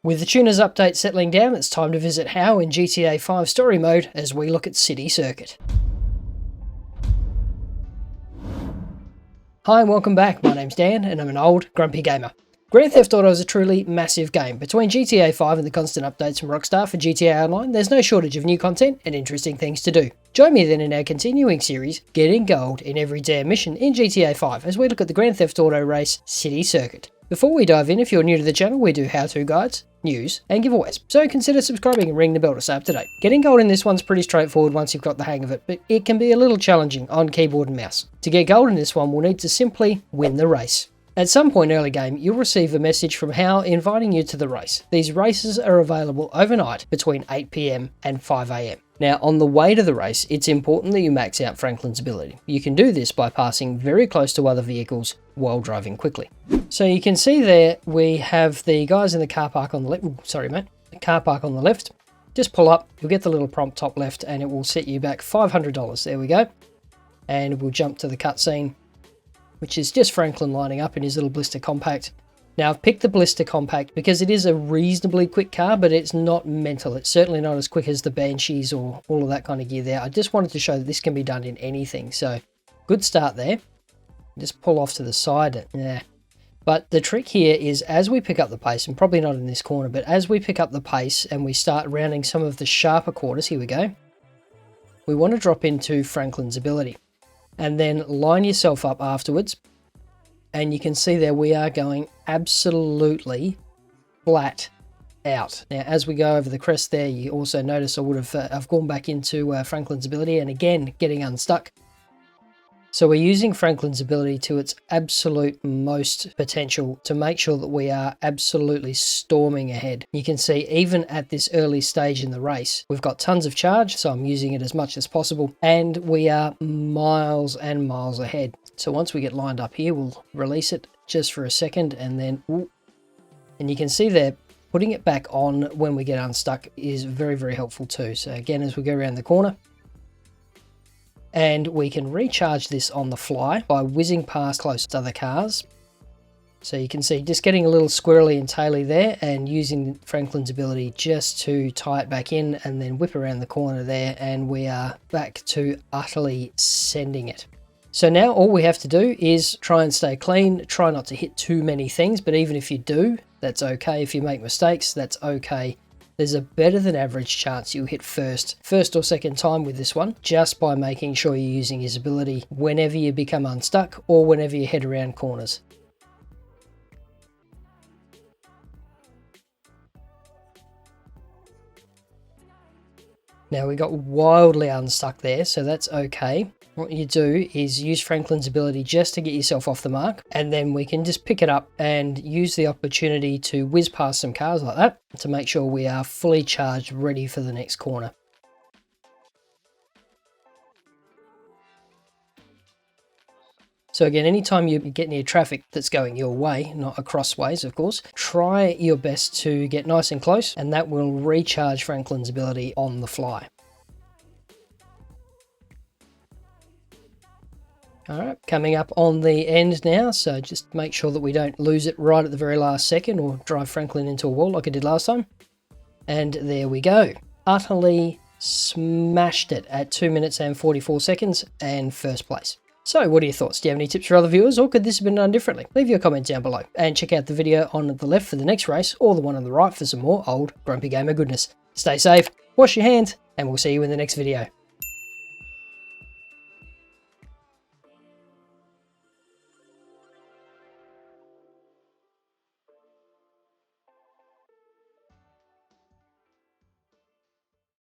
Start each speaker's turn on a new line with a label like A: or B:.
A: With the tuners update settling down, it's time to visit how in GTA 5 story mode as we look at City Circuit. Hi and welcome back, my name's Dan and I'm an old, grumpy gamer. Grand Theft Auto is a truly massive game. Between GTA 5 and the constant updates from Rockstar for GTA Online, there's no shortage of new content and interesting things to do. Join me then in our continuing series, Getting Gold in Every Damn Mission in GTA 5 as we look at the Grand Theft Auto race City Circuit. Before we dive in, if you're new to the channel, we do how-to guides, news, and giveaways, so consider subscribing and ring the bell to stay up to date. Getting gold in this one's pretty straightforward once you've got the hang of it, but it can be a little challenging on keyboard and mouse. To get gold in this one, we'll need to simply win the race. At some point early game, you'll receive a message from HAL inviting you to the race. These races are available overnight between 8 PM and 5 AM. Now, on the way to the race, it's important that you max out Franklin's ability. You can do this by passing very close to other vehicles while driving quickly. So you can see there, we have the guys in the car park on the left. Sorry, mate. The car park on the left. Just pull up, you'll get the little prompt top left, and it will set you back $500. There we go. And we'll jump to the cutscene, which is just Franklin lining up in his little blister compact. Now, I've picked the blister compact because it is a reasonably quick car, but it's not mental. It's certainly not as quick as the Banshees or all of that kind of gear there. I just wanted to show that this can be done in anything. So, good start there. Just pull off to the side. Yeah. But the trick here is as we pick up the pace, and probably not in this corner, but as we pick up the pace and we start rounding some of the sharper corners, here we go. We want to drop into Franklin's ability and then line yourself up afterwards. And you can see there we are going absolutely flat out. Now, as we go over the crest there, you also notice I would have I've gone back into Franklin's ability and again getting unstuck. So we're using Franklin's ability to its absolute most potential to make sure that we are absolutely storming ahead. You can see even at this early stage in the race, we've got tons of charge, so I'm using it as much as possible, and we are miles and miles ahead. So once we get lined up here, we'll release it just for a second and then, and you can see there, putting it back on when we get unstuck is very, very helpful too. So again, as we go around the corner, and we can recharge this on the fly by whizzing past close to other cars. So you can see just getting a little squirrely and taily there and using Franklin's ability just to tie it back in and then whip around the corner there, and we are back to utterly sending it. So now all we have to do is try and stay clean, try not to hit too many things, but even if you do, that's okay. If you make mistakes, that's okay. There's a better than average chance you'll hit first or second time with this one, just by making sure you're using his ability whenever you become unstuck or whenever you head around corners. Now we got wildly unstuck there, so that's okay. What you do is use Franklin's ability just to get yourself off the mark, and then we can just pick it up and use the opportunity to whiz past some cars like that to make sure we are fully charged, ready for the next corner. So again, anytime you get near traffic that's going your way, not across ways of course, try your best to get nice and close, and that will recharge Franklin's ability on the fly. Alright, coming up on the end now, so just make sure that we don't lose it right at the very last second or drive Franklin into a wall like I did last time. And there we go. Utterly smashed it at 2 minutes and 44 seconds and first place. So what are your thoughts? Do you have any tips for other viewers, or could this have been done differently? Leave your comment down below and check out the video on the left for the next race or the one on the right for some more old grumpy gamer goodness. Stay safe, wash your hands, and we'll see you in the next video.